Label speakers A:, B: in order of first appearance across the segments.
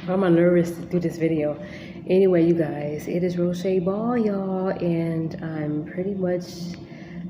A: I'm nervous to do this video. Anyway, you guys, it is Roche Ball, y'all, and I'm pretty much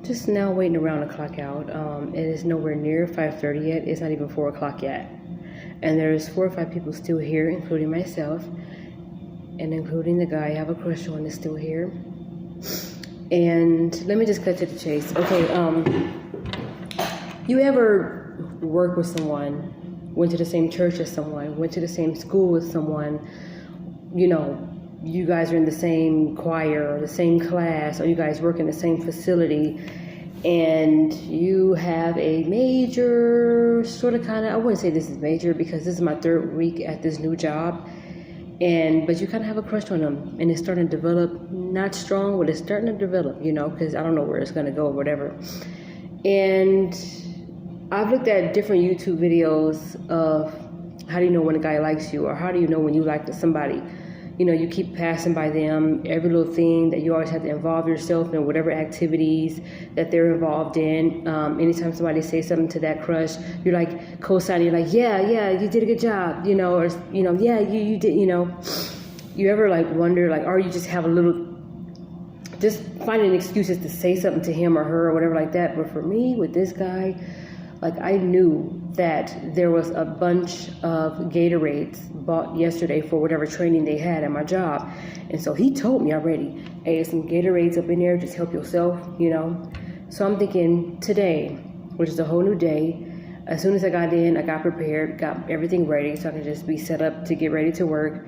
A: just now waiting around to clock out. It is nowhere near 5:30 yet. It's not even 4 o'clock yet. And there's 4 or 5 people still here, including myself, and including the guy I have a crush on is still here. And let me just cut to the chase. Okay, you ever work with someone, went to the same church as someone, went to the same school with someone, you know, you guys are in the same choir or the same class, or you guys work in the same facility, and you have a major sort of kind of, I wouldn't say this is major because this is my 3rd week at this new job, but you kind of have a crush on them, and it's starting to develop, not strong, but it's starting to develop, you know, because I don't know where it's going to go or whatever. And I've looked at different YouTube videos of how do you know when a guy likes you, or how do you know when you like somebody. You know, you keep passing by them, every little thing that you always have to involve yourself in, whatever activities that they're involved in. Anytime somebody says something to that crush, you're like co-signing, you're like, yeah, you did a good job, you know, or, you know, yeah, you did, you know. You ever like wonder, like, or you just have a little, just finding excuses to say something to him or her or whatever like that. But for me, with this guy, like, I knew that there was a bunch of Gatorades bought yesterday for whatever training they had at my job. And so he told me already, hey, there's some Gatorades up in there, just help yourself, you know. So I'm thinking today, which is a whole new day, as soon as I got in, I got prepared, got everything ready so I could just be set up to get ready to work.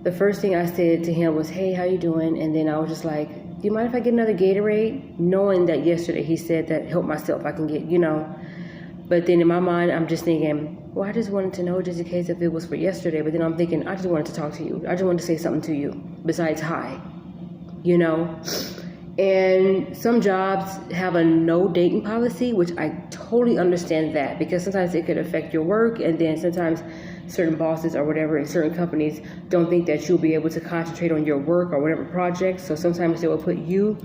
A: The first thing I said to him was, hey, how you doing? And then I was just like, do you mind if I get another Gatorade? Knowing that yesterday he said that help myself, I can get, you know. But then in my mind, I'm just thinking, well, I just wanted to know just in case if it was for yesterday. But then I'm thinking, I just wanted to talk to you. I just wanted to say something to you besides hi, you know. And some jobs have a no dating policy, which I totally understand that, because sometimes it could affect your work. And then sometimes certain bosses or whatever in certain companies don't think that you'll be able to concentrate on your work or whatever project. So sometimes they will put you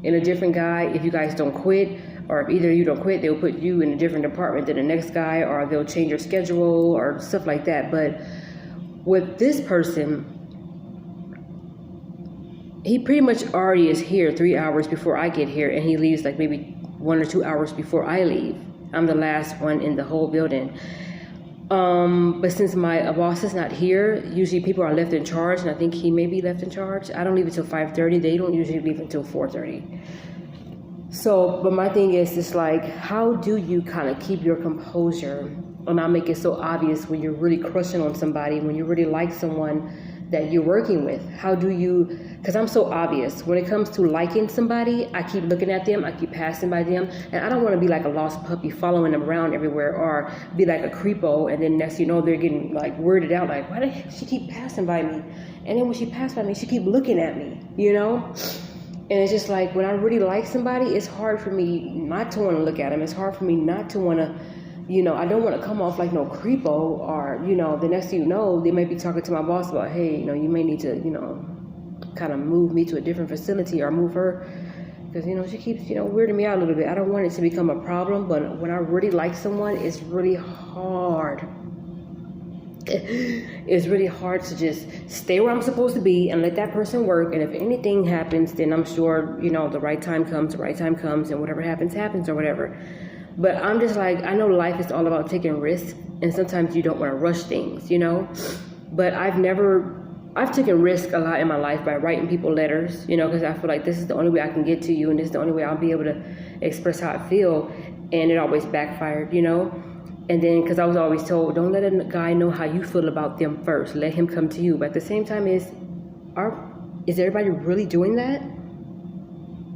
A: in a different guy if you guys don't quit. Or if either you don't quit, they'll put you in a different department than the next guy, or they'll change your schedule or stuff like that. But with this person, he pretty much already is here 3 hours before I get here, and he leaves like maybe 1 or 2 hours before I leave. I'm the last one in the whole building. But since my boss is not here, usually people are left in charge, and I think he may be left in charge. I don't leave until 5:30. They don't usually leave until 4:30. So, but my thing is just like, how do you kind of keep your composure and not make it so obvious when you're really crushing on somebody, when you really like someone that you're working with? How do you, because I'm so obvious. When it comes to liking somebody, I keep looking at them, I keep passing by them, and I don't want to be like a lost puppy following them around everywhere, or be like a creepo, and then next you know, they're getting like weirded out, like, why the heck she keep passing by me? And then when she passed by me, she keep looking at me, you know? And it's just like, when I really like somebody, it's hard for me not to want to look at them. It's hard for me not to want to, you know, I don't want to come off like no creepo, or, you know, the next thing you know, they may be talking to my boss about, hey, you know, you may need to, you know, kind of move me to a different facility, or move her, because, you know, she keeps, you know, weirding me out a little bit. I don't want it to become a problem, but when I really like someone, it's really hard. It's really hard to just stay where I'm supposed to be and let that person work. And if anything happens, then I'm sure, you know, the right time comes, and whatever happens, or whatever. But I'm just like, I know life is all about taking risks, and sometimes you don't want to rush things, you know. But I've taken risks a lot in my life by writing people letters, you know, because I feel like this is the only way I can get to you, and this is the only way I'll be able to express how I feel. And it always backfired, you know. And then, because I was always told, don't let a guy know how you feel about them first. Let him come to you. But at the same time, is everybody really doing that?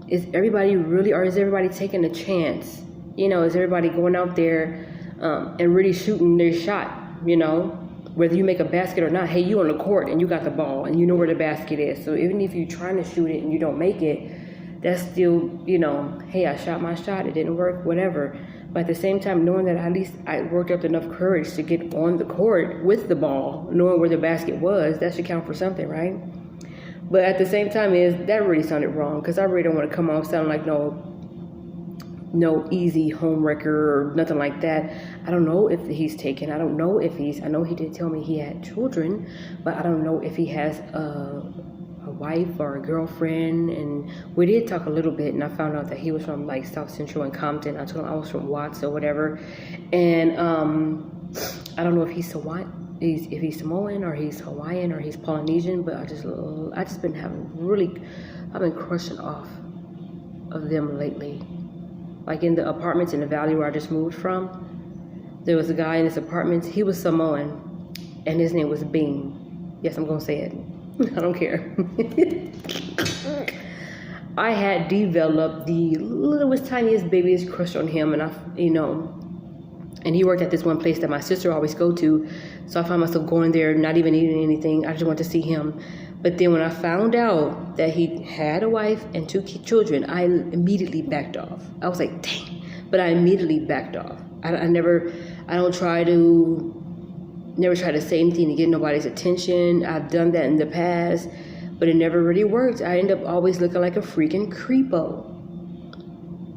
A: Is everybody really, or is everybody taking a chance? You know, is everybody going out there and really shooting their shot, you know? Whether you make a basket or not, hey, you on the court and you got the ball and you know where the basket is. So even if you're trying to shoot it and you don't make it, that's still, you know, hey, I shot my shot, it didn't work, whatever. But at the same time, knowing that at least I worked up enough courage to get on the court with the ball, knowing where the basket was, that should count for something, right? But at the same time, that really sounded wrong, because I really don't want to come off sounding like no no easy home wrecker or nothing like that. I don't know if he's taken. I don't know if I know he did tell me he had children, but I don't know if he has a wife or a girlfriend. And we did talk a little bit, and I found out that he was from like South Central and Compton. I told him I was from Watts or whatever. And I don't know if he's Samoan or he's Hawaiian or he's Polynesian, but I've been crushing off of them lately. Like in the apartments in the valley where I just moved from, there was a guy in his apartments. He was Samoan, and his name was Bean. Yes, I'm gonna say it. I don't care. I had developed the littlest, tiniest, babyest crush on him, and and he worked at this one place that my sister always go to. So I found myself going there, not even eating anything. I just wanted to see him. But then when I found out that he had a wife and 2 children, I immediately backed off. I was like, dang. But I immediately backed off. I don't try to say anything to get nobody's attention. I've done that in the past, but it never really worked. I end up always looking like a freaking creepo.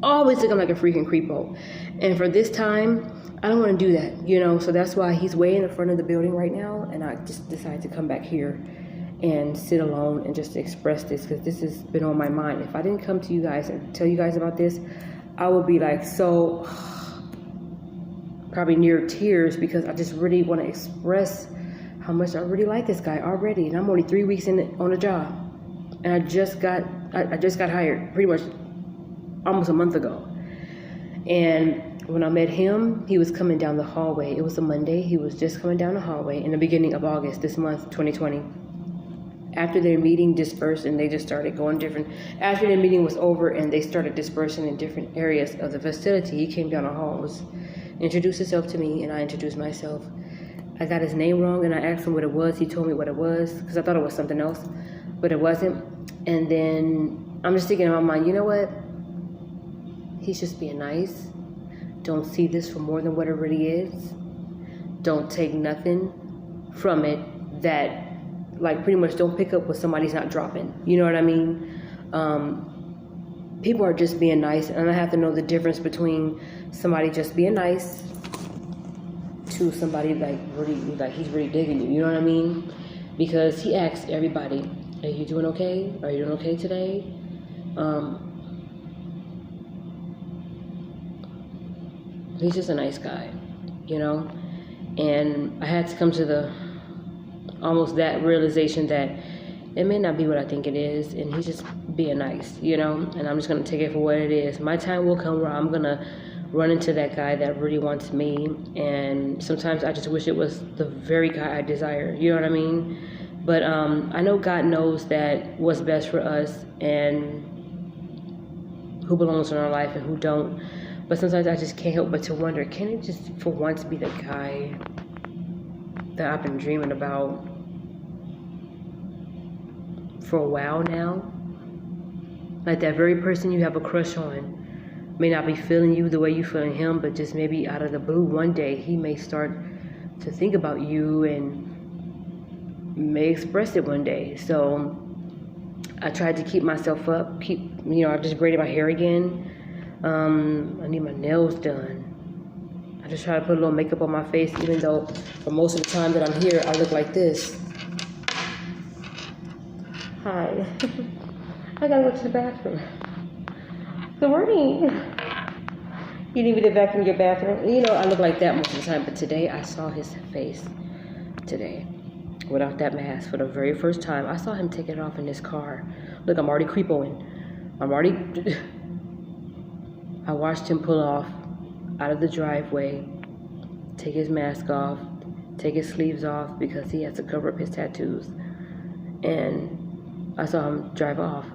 A: Always looking like a freaking creepo. And for this time, I don't want to do that, So that's why he's way in the front of the building right now, and I just decided to come back here and sit alone and just express this, because this has been on my mind. If I didn't come to you guys and tell you guys about this, I would be like so probably near tears, because I just really want to express how much I really like this guy already, and I'm only 3 weeks on the job, and I just got hired pretty much almost a month ago. And when I met him, he was coming down the hallway. It was a Monday. He was just coming down the hallway in the beginning of August this month, 2020. After their meeting dispersed, and they just started going different. After their meeting was over and they started dispersing in different areas of the facility, he came down the hall, introduced himself to me, and I introduced myself. I got his name wrong, and I asked him what it was. He told me what it was, because I thought it was something else, but it wasn't. And then I'm just thinking in my mind, you know what? He's just being nice. Don't see this for more than what it really is. Don't take nothing from it that, like, pretty much don't pick up what somebody's not dropping. You know what I mean? People are just being nice, and I have to know the difference between somebody just being nice to somebody like he's really digging you. You know what I mean? Because he asks everybody, "Are you doing okay? Are you doing okay today?" He's just a nice guy, And I had to come to almost that realization that it may not be what I think it is, and he's just being nice, And I'm just gonna take it for what it is. My time will come where I'm gonna run into that guy that really wants me, and sometimes I just wish it was the very guy I desire. You know what I mean? But I know God knows that what's best for us and who belongs in our life and who don't. But sometimes I just can't help but to wonder, can it just for once be the guy that I've been dreaming about for a while now? Like that very person you have a crush on may not be feeling you the way you feeling him, but just maybe out of the blue one day he may start to think about you and may express it one day. So I tried to keep myself up, I just braided my hair again. I need my nails done. I just try to put a little makeup on my face, even though for most of the time that I'm here, I look like this. Hi. I gotta go to the bathroom. Good morning. You need me to vacuum your bathroom? I look like that most of the time, but today I saw his face. Today. Without that mask for the very first time. I saw him take it off in his car. Look, I'm already creepoing. I watched him pull off out of the driveway, take his mask off, take his sleeves off because he has to cover up his tattoos. And I saw him drive off.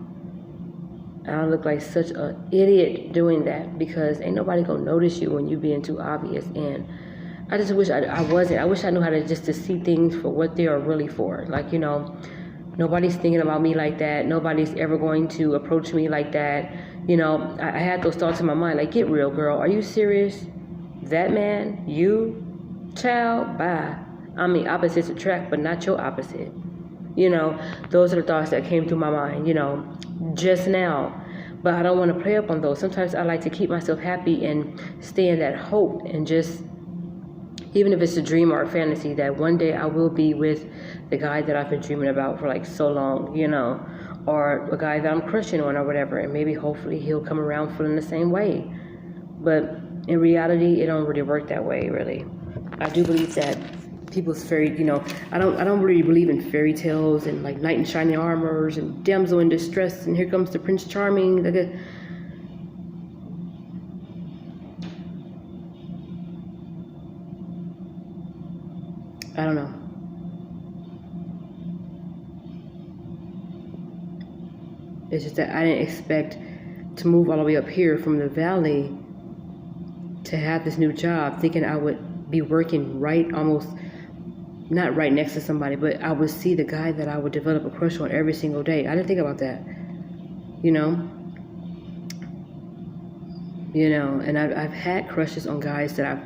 A: And I look like such an idiot doing that, because ain't nobody gonna notice you when you being too obvious. And I just wish I wasn't. I wish I knew how to see things for what they are really for. Like, nobody's thinking about me like that. Nobody's ever going to approach me like that. I had those thoughts in my mind, like, get real, girl. Are you serious? That man? You? Child? Bye. I mean, opposites attract, but not your opposite. Those are the thoughts that came through my mind, just now. But I don't want to play up on those. Sometimes I like to keep myself happy and stay in that hope, and just, even if it's a dream or a fantasy, that one day I will be with the guy that I've been dreaming about for like so long, or a guy that I'm crushing on or whatever, and maybe hopefully he'll come around feeling the same way. But in reality, it don't really work that way, really. I do believe that people's I don't really believe in fairy tales and like knight in shining armors and damsel in distress and here comes the Prince Charming. I don't know. It's just that I didn't expect to move all the way up here from the valley to have this new job, thinking I would be working not right next to somebody, but I would see the guy that I would develop a crush on every single day. I didn't think about that, and I've had crushes on guys that I've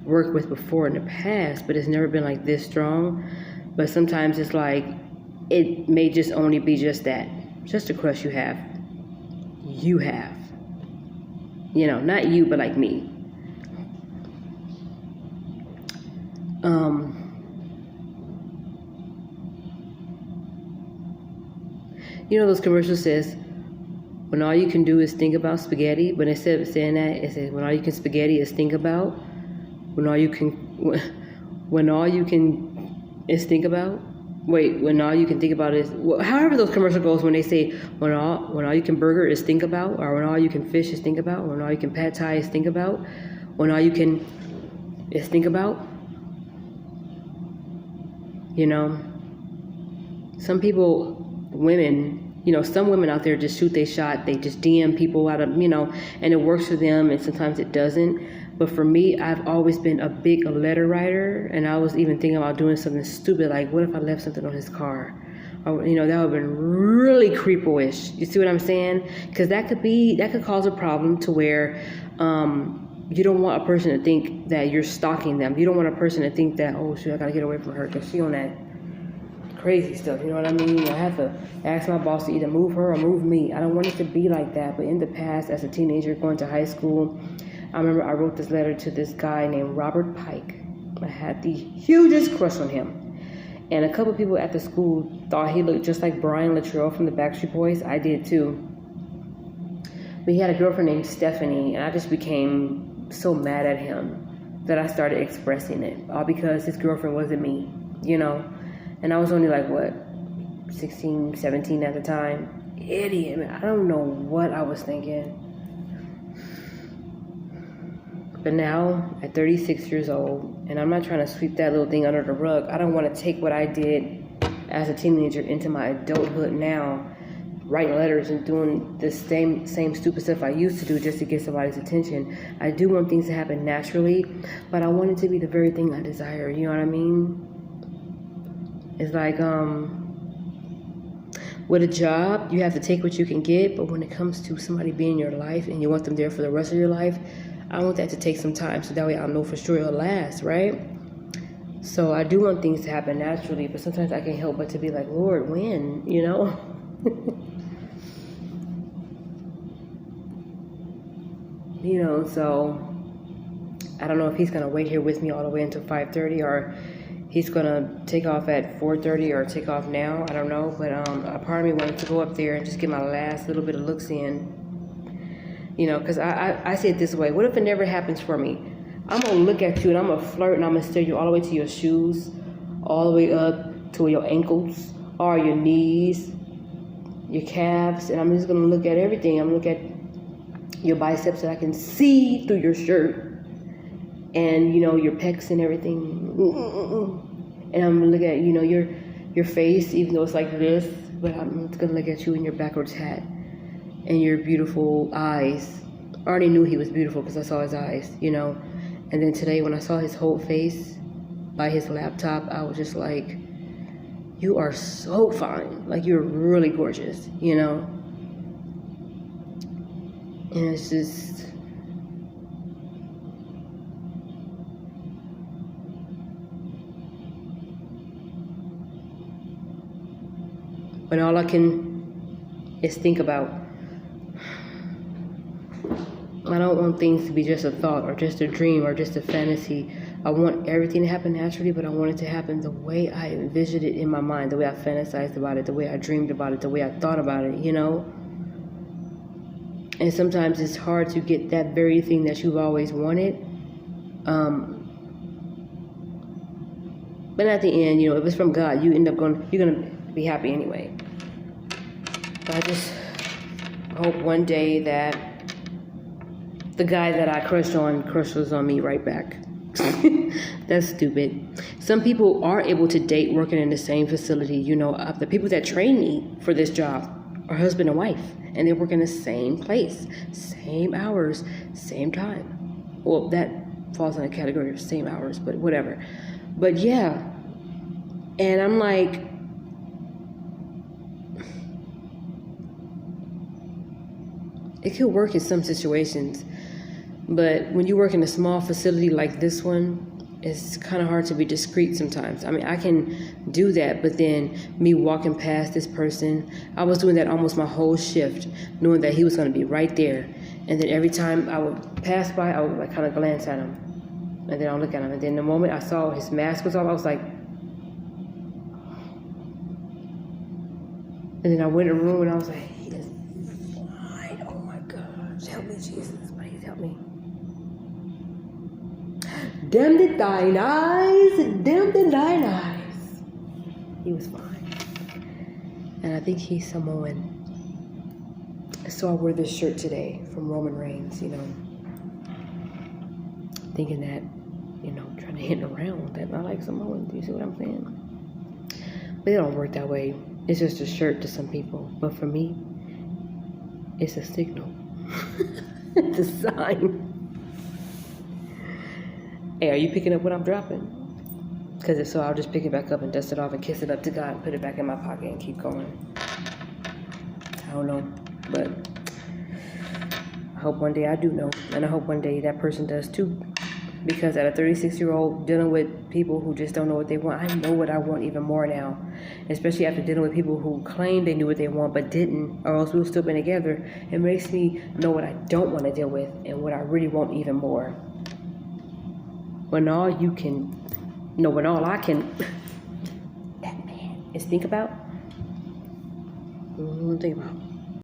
A: worked with before in the past, but it's never been like this strong. But sometimes it's like, it may just only be just that, just a crush you have, not you, but like me. Those commercials says, when all you can do is think about spaghetti, but instead of saying that, it says, when all you can spaghetti is think about, when all you can is think about, when all you can think about is, however those commercial goes, when they say, when all you can burger is think about, or when all you can fish is think about, or when all you can pad thai is think about, when all you can is think about. Some people, women, some women out there just shoot their shot. They just DM people out of, and it works for them, and sometimes it doesn't. But for me, I've always been a big letter writer, and I was even thinking about doing something stupid, like what if I left something on his car? Or, that would have been really creepo-ish. You see what I'm saying? Because that could cause a problem to where you don't want a person to think that you're stalking them. You don't want a person to think that, oh shoot, I gotta get away from her because she on that crazy stuff, you know what I mean? I have to ask my boss to either move her or move me. I don't want it to be like that. But in the past, as a teenager going to high school, I remember I wrote this letter to this guy named Robert Pike. I had the hugest crush on him. And a couple of people at the school thought he looked just like Brian Latrell from the Backstreet Boys. I did too. But he had a girlfriend named Stephanie, and I just became so mad at him that I started expressing it, all because his girlfriend wasn't me, And I was only like, 16, 17 at the time. Idiot, man. I don't know what I was thinking. But now, at 36 years old, and I'm not trying to sweep that little thing under the rug. I don't want to take what I did as a teenager into my adulthood now, writing letters and doing the same stupid stuff I used to do just to get somebody's attention. I do want things to happen naturally, but I want it to be the very thing I desire. You know what I mean? It's like, with a job, you have to take what you can get, but when it comes to somebody being in your life and you want them there for the rest of your life, I want that to take some time, so that way I'll know for sure it'll last, right? So I do want things to happen naturally, but sometimes I can't help but to be like, Lord, when, So I don't know if he's going to wait here with me all the way until 5:30, or he's going to take off at 4:30 or take off now. I don't know. But a part of me wanted to go up there and just get my last little bit of looks in. Because I say it this way. What if it never happens for me? I'm going to look at you and I'm going to flirt and I'm going to stare you all the way to your shoes, all the way up to your ankles, or your knees, your calves. And I'm just going to look at everything. I'm going to look at your biceps that I can see through your shirt. And, your pecs and everything. And I'm going to look at, your face, even though it's like this. But I'm going to look at you in your backwards hat. And your beautiful eyes. I already knew he was beautiful because I saw his eyes, And then today when I saw his whole face by his laptop, I was just like, you are so fine. Like, you're really gorgeous, And it's just... when all I can is think about, I don't want things to be just a thought or just a dream or just a fantasy. I want everything to happen naturally, but I want it to happen the way I envisioned it in my mind, the way I fantasized about it, the way I dreamed about it, the way I thought about it, you know? And sometimes it's hard to get that very thing that you've always wanted. But at the end, you know, if it's from God, you're gonna be happy anyway. But I just hope one day that the guy that I crushes on me right back. That's stupid. Some people are able to date working in the same facility. You know, the people that train me for this job are husband and wife, and they work in the same place, same hours, same time. Well, that falls in the category of same hours, but whatever. But yeah, and I'm like, it could work in some situations, but when you work in a small facility like this one, it's kind of hard to be discreet sometimes. I mean, I can do that, but then me walking past this person, I was doing that almost my whole shift, knowing that he was going to be right there. And then every time I would pass by, I would like kind of glance at him, and then I'll look at him. And then the moment I saw his mask was off, I was like, and then I went in the room and I was like, he is fine. Oh my gosh, help me, Jesus, please help me. Damn the thine eyes, damn the thine eyes. He was fine. And I think he's Samoan. So I wore this shirt today from Roman Reigns, you know. Thinking that, you know, trying to hit around that I like Samoan. Do you see what I'm saying? But it don't work that way. It's just a shirt to some people. But for me, it's a signal. It's a sign. Hey, are you picking up what I'm dropping? Because if so, I'll just pick it back up and dust it off and kiss it up to God and put it back in my pocket and keep going. I don't know, but I hope one day I do know. And I hope one day that person does too. Because at a 36-year-old dealing with people who just don't know what they want, I know what I want even more now. Especially after dealing with people who claim they knew what they want but didn't, or else we've still been together. It makes me know what I don't want to deal with and what I really want even more. When all I can, that man, is think about.